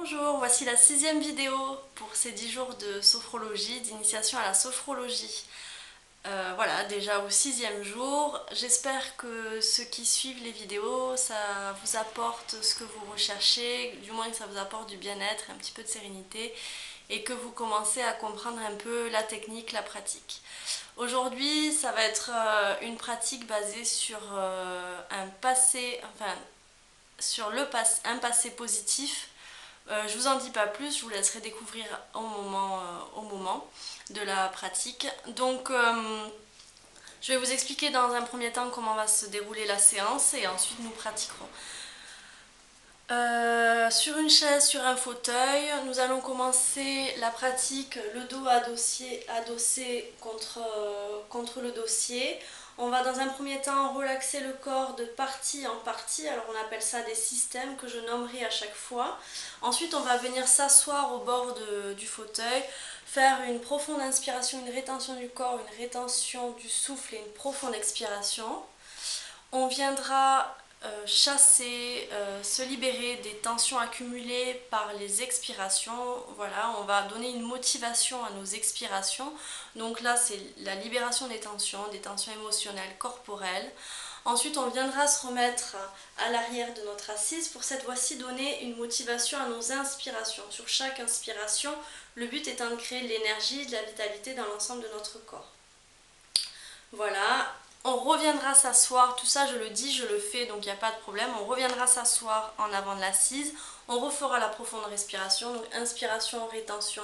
Bonjour, voici la 6e vidéo pour ces 10 jours de sophrologie, d'initiation à la sophrologie. Voilà, déjà au 6e jour, j'espère que ceux qui suivent les vidéos, ça vous apporte ce que vous recherchez, du moins que ça vous apporte du bien-être, un petit peu de sérénité, et que vous commencez à comprendre un peu la technique, la pratique. Aujourd'hui, ça va être une pratique basée sur un passé, enfin sur un passé positif. Je vous en dis pas plus, je vous laisserai découvrir au moment de la pratique. Donc je vais vous expliquer dans un premier temps comment va se dérouler la séance et ensuite nous pratiquerons. Sur une chaise, sur un fauteuil, nous allons commencer la pratique, le dos adossé contre le dossier. On va dans un premier temps relaxer le corps de partie en partie, alors on appelle ça des systèmes que je nommerai à chaque fois. Ensuite on va venir s'asseoir au bord du fauteuil, faire une profonde inspiration, une rétention du corps, une rétention du souffle et une profonde expiration. On viendra chasser, se libérer des tensions accumulées par les expirations. Voilà, on va donner une motivation à nos expirations. Donc là, c'est la libération des tensions émotionnelles, corporelles. Ensuite, on viendra se remettre à l'arrière de notre assise pour cette fois-ci donner une motivation à nos inspirations. Sur chaque inspiration, le but étant de créer de l'énergie et de la vitalité dans l'ensemble de notre corps. Voilà, on reviendra s'asseoir, tout ça je le dis, je le fais, donc il n'y a pas de problème. On reviendra s'asseoir en avant de l'assise, on refera la profonde respiration, donc inspiration, rétention,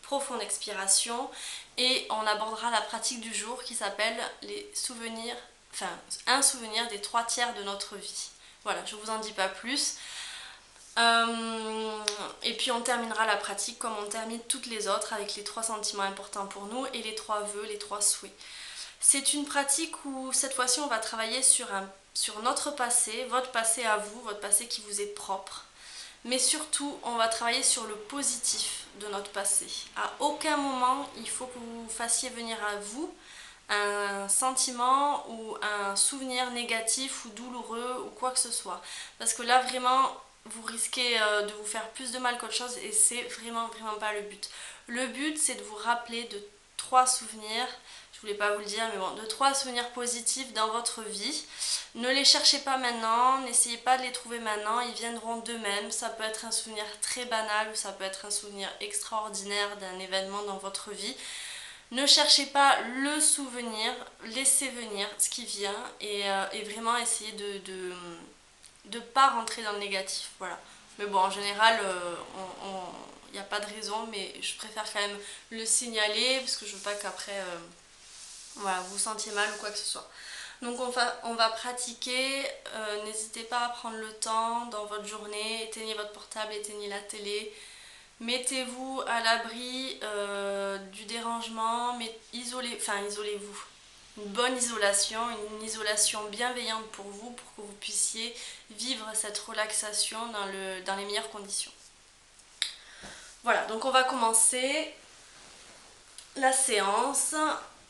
profonde expiration, et on abordera la pratique du jour qui s'appelle les souvenirs, enfin un souvenir des 3/3 de notre vie. Voilà, je vous en dis pas plus. Et puis on terminera la pratique comme on termine toutes les autres avec les 3 sentiments importants pour nous et les 3 vœux, les 3 souhaits. C'est une pratique où cette fois-ci on va travailler sur notre passé, votre passé à vous, votre passé qui vous est propre. Mais surtout, on va travailler sur le positif de notre passé. À aucun moment, il faut que vous fassiez venir à vous un sentiment ou un souvenir négatif ou douloureux ou quoi que ce soit. Parce que là, vraiment, vous risquez de vous faire plus de mal qu'autre chose et c'est vraiment pas le but. Le but, c'est de vous rappeler de 3 souvenirs, je voulais pas vous le dire, mais bon, de 3 souvenirs positifs dans votre vie. Ne les cherchez pas maintenant, n'essayez pas de les trouver maintenant, ils viendront d'eux-mêmes. Ça peut être un souvenir très banal ou ça peut être un souvenir extraordinaire d'un événement dans votre vie. Ne cherchez pas le souvenir, laissez venir ce qui vient et vraiment essayez de pas rentrer dans le négatif. Voilà. Mais bon, en général, il n'y a pas de raison, mais je préfère quand même le signaler parce que je veux pas qu'après voilà, vous vous sentiez mal ou quoi que ce soit. Donc on va pratiquer, n'hésitez pas à prendre le temps dans votre journée, éteignez votre portable, éteignez la télé, mettez-vous à l'abri du dérangement, mais isolez-vous. Une bonne isolation, une isolation bienveillante pour vous, pour que vous puissiez vivre cette relaxation dans les meilleures conditions. Voilà, donc on va commencer la séance.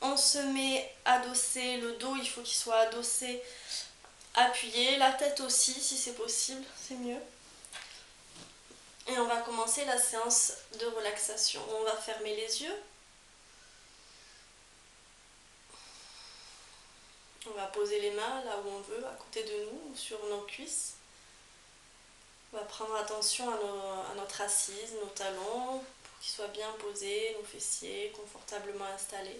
On se met adossé, le dos il faut qu'il soit adossé, appuyé, la tête aussi si c'est possible, c'est mieux. Et on va commencer la séance de relaxation. On va fermer les yeux. On va poser les mains là où on veut, à côté de nous, ou sur nos cuisses. On va prendre attention à notre assise, nos talons, pour qu'ils soient bien posés, nos fessiers confortablement installés,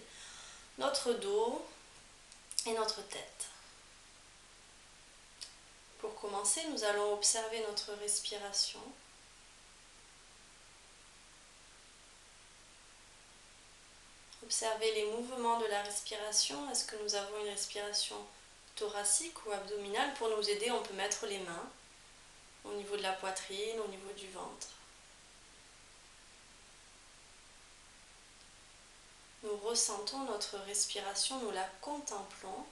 notre dos et notre tête. Pour commencer, nous allons observer notre respiration. Observer les mouvements de la respiration. Est-ce que nous avons une respiration thoracique ou abdominale? Pour nous aider, on peut mettre les mains au niveau de la poitrine, au niveau du ventre. Nous ressentons notre respiration, nous la contemplons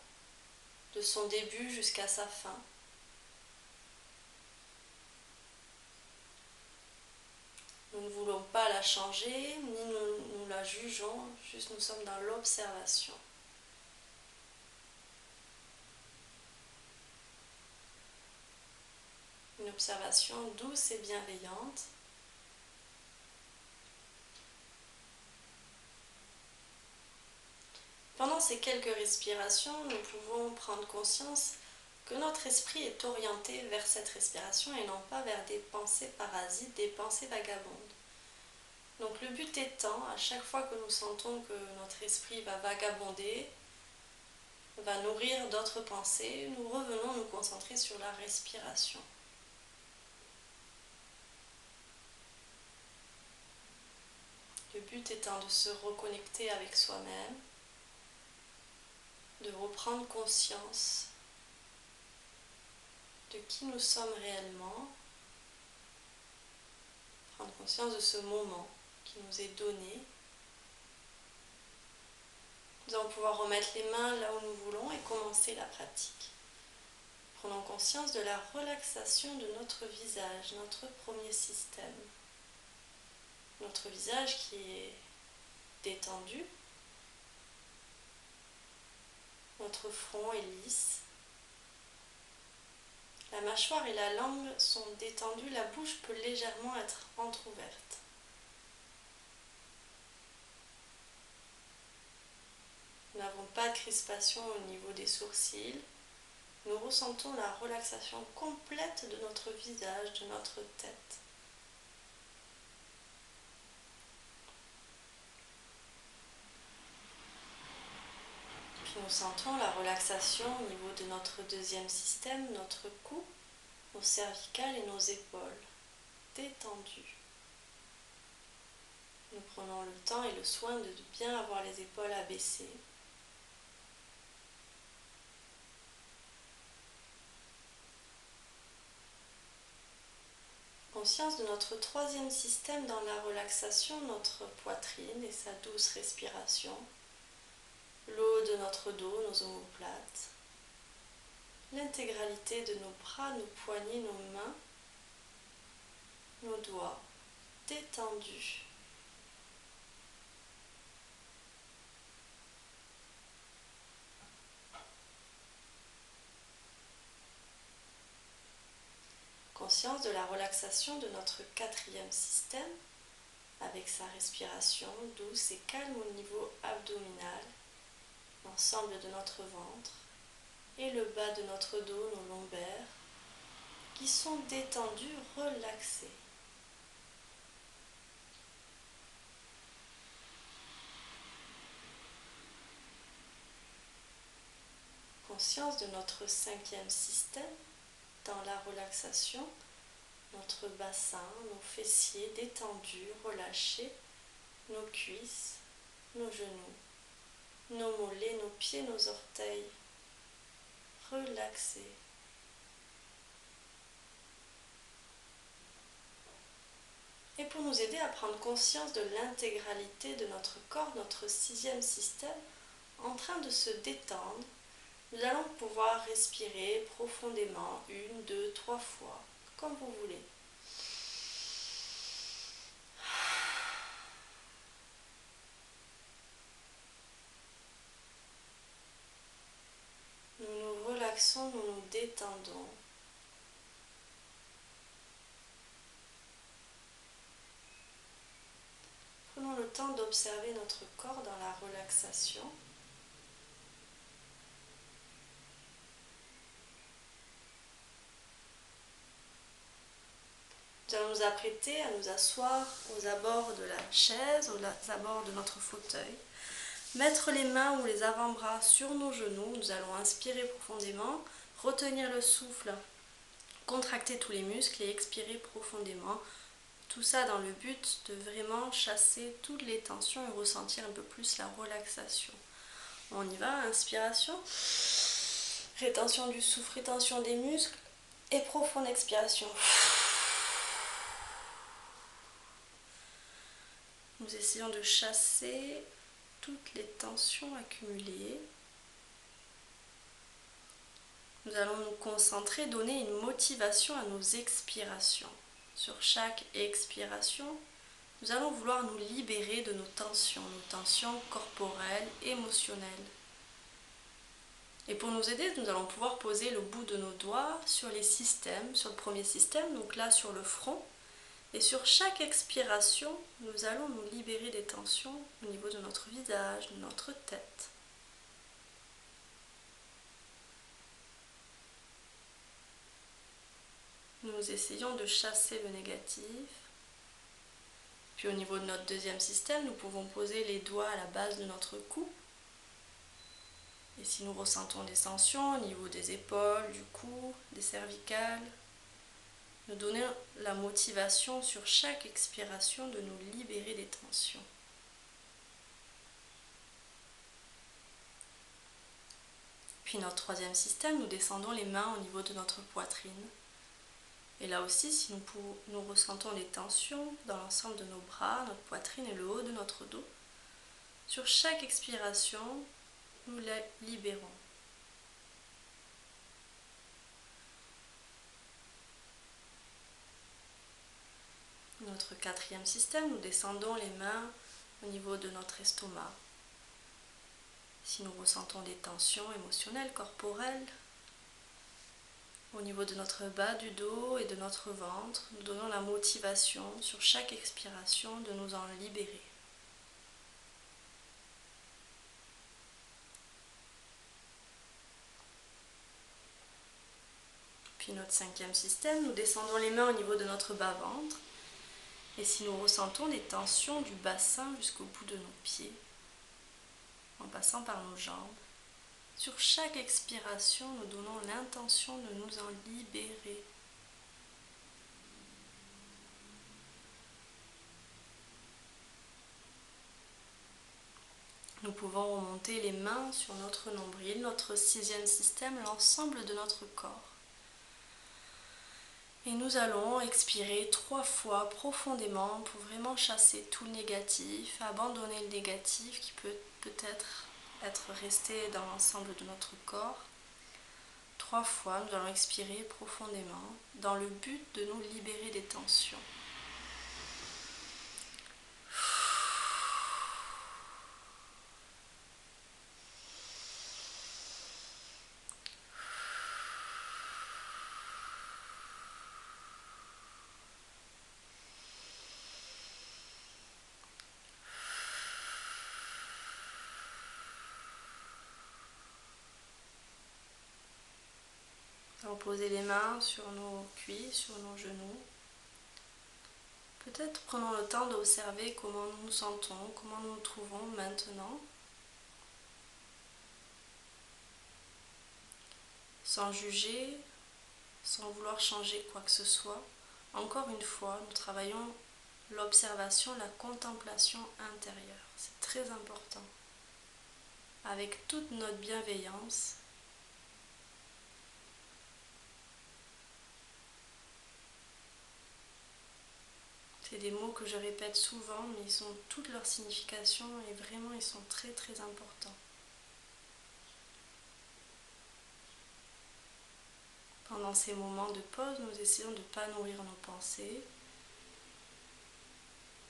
de son début jusqu'à sa fin. Nous ne voulons pas la changer, ni nous la jugeons, juste nous sommes dans l'observation. Une observation douce et bienveillante. Pendant ces quelques respirations, nous pouvons prendre conscience que notre esprit est orienté vers cette respiration et non pas vers des pensées parasites, des pensées vagabondes. Donc le but étant, à chaque fois que nous sentons que notre esprit va vagabonder, va nourrir d'autres pensées, nous revenons nous concentrer sur la respiration. Le but étant de se reconnecter avec soi-même, de reprendre conscience de qui nous sommes réellement, prendre conscience de ce moment qui nous est donné. Nous allons pouvoir remettre les mains là où nous voulons et commencer la pratique. Prenons conscience de la relaxation de notre visage, notre premier système. Notre visage qui est détendu, notre front est lisse, la mâchoire et la langue sont détendues, la bouche peut légèrement être entrouverte. Nous n'avons pas de crispation au niveau des sourcils. Nous ressentons la relaxation complète de notre visage, de notre tête. Puis nous sentons la relaxation au niveau de notre deuxième système, notre cou, nos cervicales et nos épaules, détendues. Nous prenons le temps et le soin de bien avoir les épaules abaissées. Conscience de notre troisième système dans la relaxation, notre poitrine et sa douce respiration, l'eau de notre dos, nos omoplates, l'intégralité de nos bras, nos poignets, nos mains, nos doigts détendus. Conscience de la relaxation de notre quatrième système avec sa respiration douce et calme au niveau abdominal, l'ensemble de notre ventre et le bas de notre dos, nos lombaires, qui sont détendus, relaxés. Conscience de notre cinquième système dans la relaxation, notre bassin, nos fessiers détendus, relâchés, nos cuisses, nos genoux, nos mollets, nos pieds, nos orteils, relaxés. Et pour nous aider à prendre conscience de l'intégralité de notre corps, notre sixième système, en train de se détendre, nous allons pouvoir respirer profondément 1, 2, 3 fois, comme vous voulez. Nous nous relaxons, nous nous détendons. Prenons le temps d'observer notre corps dans la relaxation. Nous allons nous apprêter à nous asseoir aux abords de la chaise, aux abords de notre fauteuil. Mettre les mains ou les avant-bras sur nos genoux. Nous allons inspirer profondément, retenir le souffle, contracter tous les muscles et expirer profondément. Tout ça dans le but de vraiment chasser toutes les tensions et ressentir un peu plus la relaxation. On y va, inspiration, rétention du souffle, rétention des muscles et profonde expiration. Nous essayons de chasser toutes les tensions accumulées. Nous allons nous concentrer, donner une motivation à nos expirations. Sur chaque expiration, nous allons vouloir nous libérer de nos tensions corporelles, émotionnelles. Et pour nous aider, nous allons pouvoir poser le bout de nos doigts sur les systèmes, sur le premier système, donc là sur le front. Et sur chaque expiration, nous allons nous libérer des tensions au niveau de notre visage, de notre tête. nous essayons de chasser le négatif. Puis au niveau de notre deuxième système, nous pouvons poser les doigts à la base de notre cou. Et si nous ressentons des tensions au niveau des épaules, du cou, des cervicales, nous donner la motivation sur chaque expiration de nous libérer des tensions. Puis notre troisième système, nous descendons les mains au niveau de notre poitrine. Et là aussi, si nous ressentons des tensions dans l'ensemble de nos bras, notre poitrine et le haut de notre dos, sur chaque expiration, nous les libérons. Notre quatrième système, nous descendons les mains au niveau de notre estomac. Si nous ressentons des tensions émotionnelles, corporelles, au niveau de notre bas du dos et de notre ventre, nous donnons la motivation sur chaque expiration de nous en libérer. Puis notre cinquième système, nous descendons les mains au niveau de notre bas-ventre. Et si nous ressentons des tensions du bassin jusqu'au bout de nos pieds, en passant par nos jambes, sur chaque expiration, nous donnons l'intention de nous en libérer. Nous pouvons remonter les mains sur notre nombril, notre sixième système, l'ensemble de notre corps. Et nous allons expirer 3 fois profondément pour vraiment chasser tout le négatif, abandonner le négatif qui peut peut-être être resté dans l'ensemble de notre corps. 3 fois, nous allons expirer profondément dans le but de nous libérer des tensions. Nous allons poser les mains sur nos cuisses, sur nos genoux. Peut-être prenons le temps d'observer comment nous nous sentons, comment nous nous trouvons maintenant. Sans juger, sans vouloir changer quoi que ce soit. Encore une fois, nous travaillons l'observation, la contemplation intérieure. C'est très important. Avec toute notre bienveillance, c'est des mots que je répète souvent, mais ils ont toute leur signification et vraiment ils sont très très importants. Pendant ces moments de pause, nous essayons de ne pas nourrir nos pensées,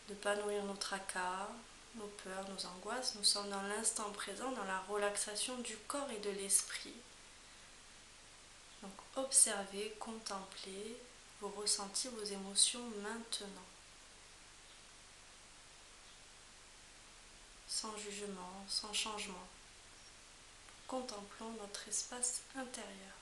de ne pas nourrir nos tracas, nos peurs, nos angoisses. Nous sommes dans l'instant présent, dans la relaxation du corps et de l'esprit. Donc observez, contemplez vos ressentis, vos émotions maintenant. Sans jugement, sans changement. Contemplons notre espace intérieur.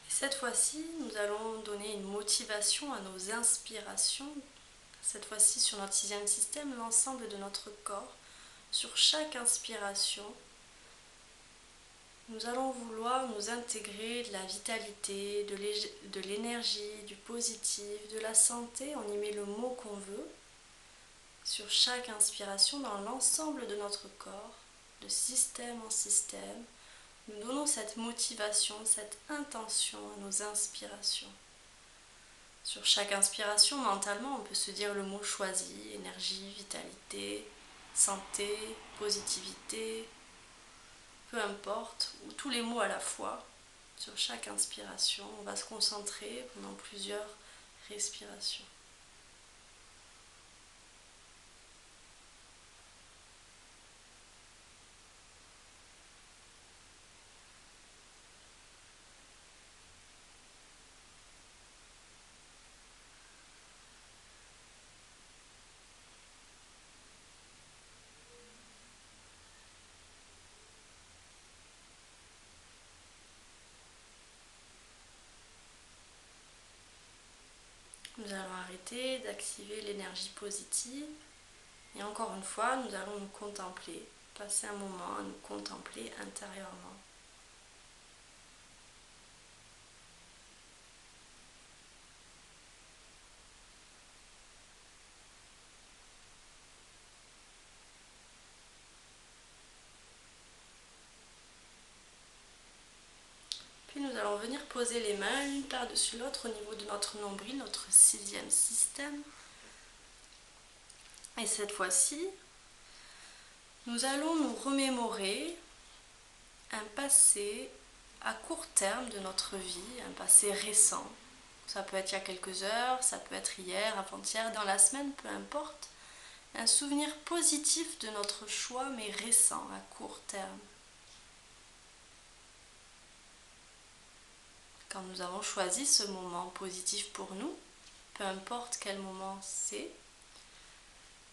Cette fois-ci, nous allons donner une motivation à nos inspirations. Cette fois-ci, sur notre sixième système, l'ensemble de notre corps. Sur chaque inspiration, nous allons vouloir nous intégrer de la vitalité, de l'énergie, du positif, de la santé. On y met le mot qu'on veut. Sur chaque inspiration, dans l'ensemble de notre corps, de système en système, nous donnons cette motivation, cette intention à nos inspirations. Sur chaque inspiration, mentalement, on peut se dire le mot choisi, énergie, vitalité, santé, positivité, peu importe, ou tous les mots à la fois. Sur chaque inspiration, on va se concentrer pendant plusieurs respirations. Nous allons arrêter d'activer l'énergie positive. Et encore une fois, nous allons nous contempler, passer un moment à nous contempler intérieurement. Puis nous allons venir poser les mains l'une par-dessus l'autre au niveau de notre nombril, notre 6e système. Et cette fois-ci, nous allons nous remémorer un passé à court terme de notre vie, un passé récent. Ça peut être il y a quelques heures, ça peut être hier, avant-hier, dans la semaine, peu importe. Un souvenir positif de notre choix, mais récent, à court terme. Quand nous avons choisi ce moment positif pour nous, peu importe quel moment c'est,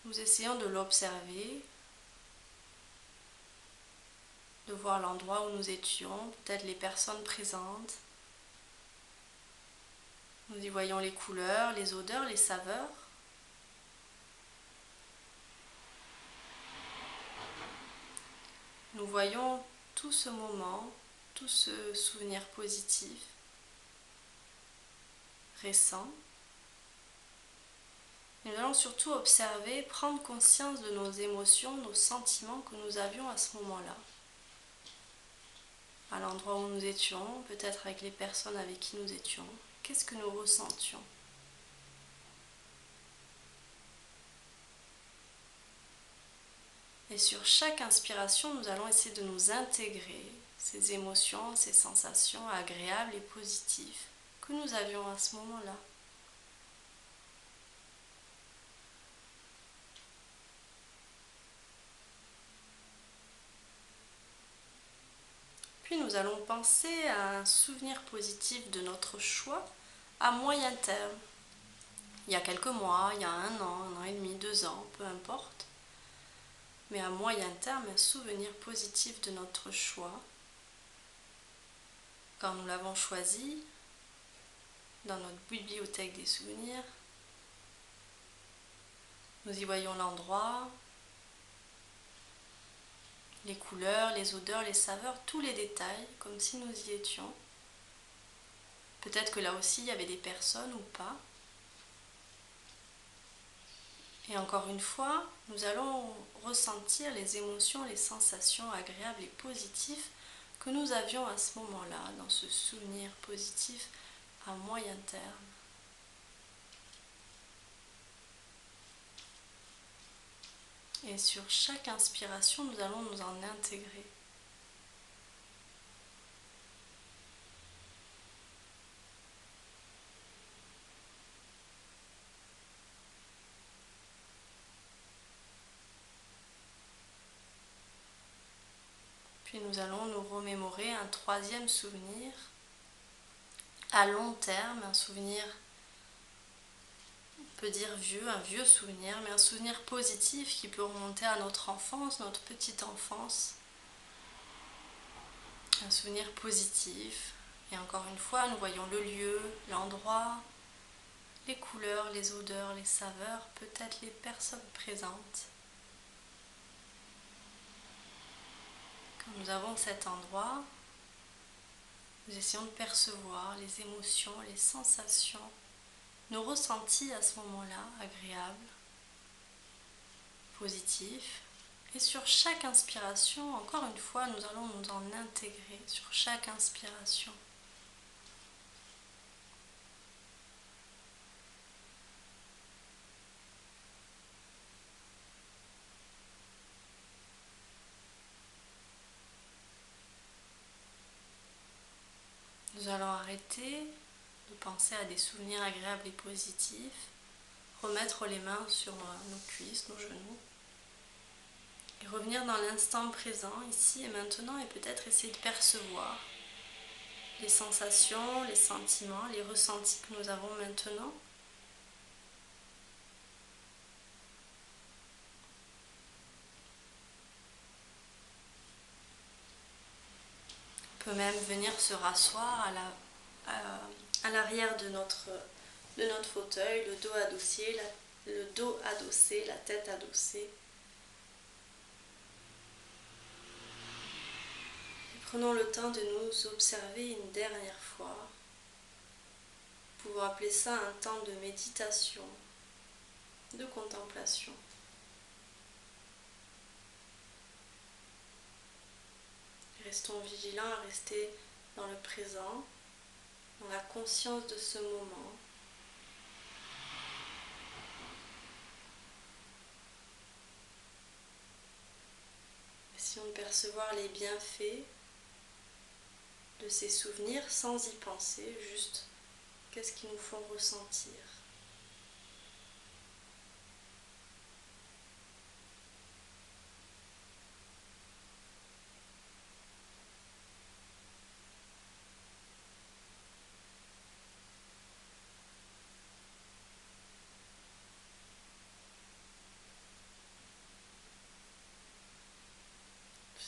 nous essayons de l'observer, de voir l'endroit où nous étions, peut-être les personnes présentes. Nous y voyons les couleurs, les odeurs, les saveurs. Nous voyons tout ce moment, tout ce souvenir positif, récent. Nous allons surtout observer, prendre conscience de nos émotions, nos sentiments que nous avions à ce moment-là. À l'endroit où nous étions, peut-être avec les personnes avec qui nous étions. Qu'est-ce que nous ressentions ? Et sur chaque inspiration, nous allons essayer de nous intégrer ces émotions, ces sensations agréables et positives que nous avions à ce moment-là. Puis nous allons penser à un souvenir positif de notre choix à moyen terme. Il y a quelques mois, il y a un an et demi, 2 ans, peu importe. Mais à moyen terme, un souvenir positif de notre choix, quand nous l'avons choisi, dans notre bibliothèque des souvenirs. Nous y voyons l'endroit, les couleurs, les odeurs, les saveurs, tous les détails, comme si nous y étions. Peut-être que là aussi, il y avait des personnes ou pas. Et encore une fois, nous allons ressentir les émotions, les sensations agréables et positives que nous avions à ce moment-là, dans ce souvenir positif à moyen terme. Et sur chaque inspiration, nous allons nous en intégrer. Puis nous allons nous remémorer un 3e souvenir à long terme, un souvenir, on peut dire vieux, un vieux souvenir, mais un souvenir positif qui peut remonter à notre enfance, notre petite enfance. Un souvenir positif. Et encore une fois, nous voyons le lieu, l'endroit, les couleurs, les odeurs, les saveurs, peut-être les personnes présentes. Quand nous avons cet endroit, nous essayons de percevoir les émotions, les sensations, nos ressentis à ce moment-là, agréables, positifs. Et sur chaque inspiration, encore une fois, nous allons nous en intégrer sur chaque inspiration. Nous allons arrêter de penser à des souvenirs agréables et positifs, remettre les mains sur nos cuisses, nos genoux, et revenir dans l'instant présent, ici et maintenant, et peut-être essayer de percevoir les sensations, les sentiments, les ressentis que nous avons maintenant. On peut même venir se rasseoir à l'arrière de de notre fauteuil, le dos adossé, la tête adossée. Et prenons le temps de nous observer une dernière fois. Nous pouvons appeler ça un temps de méditation, de contemplation. Restons vigilants à rester dans le présent, dans la conscience de ce moment. Essayons de percevoir les bienfaits de ces souvenirs sans y penser, juste qu'est-ce qu'ils nous font ressentir.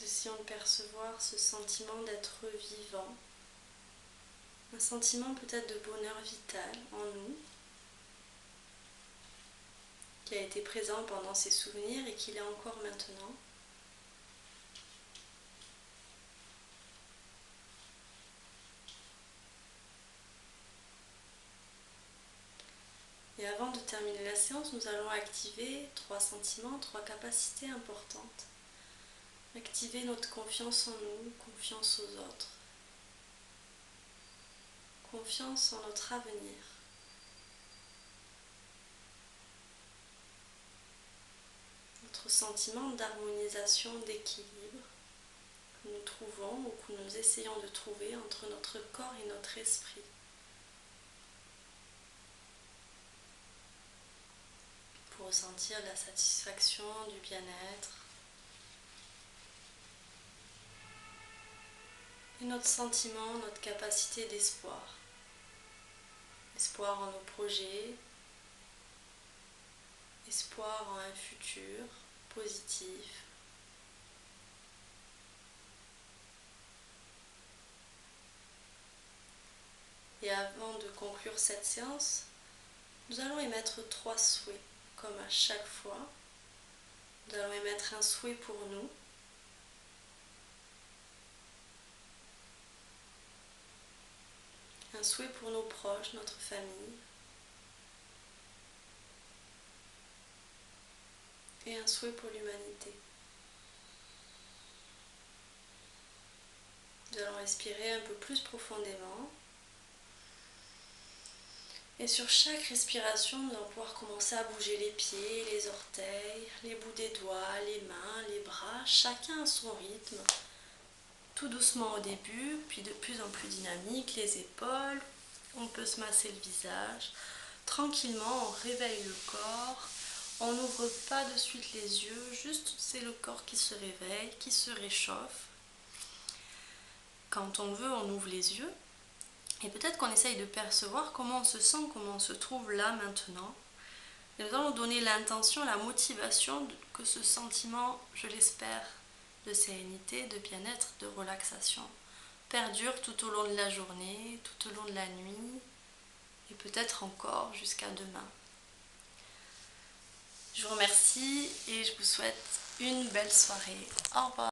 Essayons de percevoir ce sentiment d'être vivant, un sentiment peut-être de bonheur vital en nous, qui a été présent pendant ces souvenirs et qui l'est encore maintenant. Et avant de terminer la séance, nous allons activer 3 sentiments, 3 capacités importantes. Activer notre confiance en nous, confiance aux autres, confiance en notre avenir. Notre sentiment d'harmonisation, d'équilibre que nous trouvons ou que nous essayons de trouver entre notre corps et notre esprit. Pour ressentir la satisfaction, du bien-être. Et notre sentiment, notre capacité d'espoir. Espoir en nos projets, espoir en un futur positif. Et avant de conclure cette séance, nous allons émettre 3 souhaits, comme à chaque fois. Nous allons émettre un souhait pour nous, un souhait pour nos proches, notre famille, et un souhait pour l'humanité. Nous allons respirer un peu plus profondément. Et sur chaque respiration, nous allons pouvoir commencer à bouger les pieds, les orteils, les bouts des doigts, les mains, les bras, chacun à son rythme. Tout doucement au début, puis de plus en plus dynamique, les épaules, on peut se masser le visage. Tranquillement, on réveille le corps, on n'ouvre pas de suite les yeux, juste c'est le corps qui se réveille, qui se réchauffe. Quand on veut, on ouvre les yeux. Et peut-être qu'on essaye de percevoir comment on se sent, comment on se trouve là maintenant. Et nous allons donner l'intention, la motivation que ce sentiment, je l'espère, de sérénité, de bien-être, de relaxation perdure tout au long de la journée, tout au long de la nuit et peut-être encore jusqu'à demain. Je vous remercie et je vous souhaite une belle soirée. Au revoir.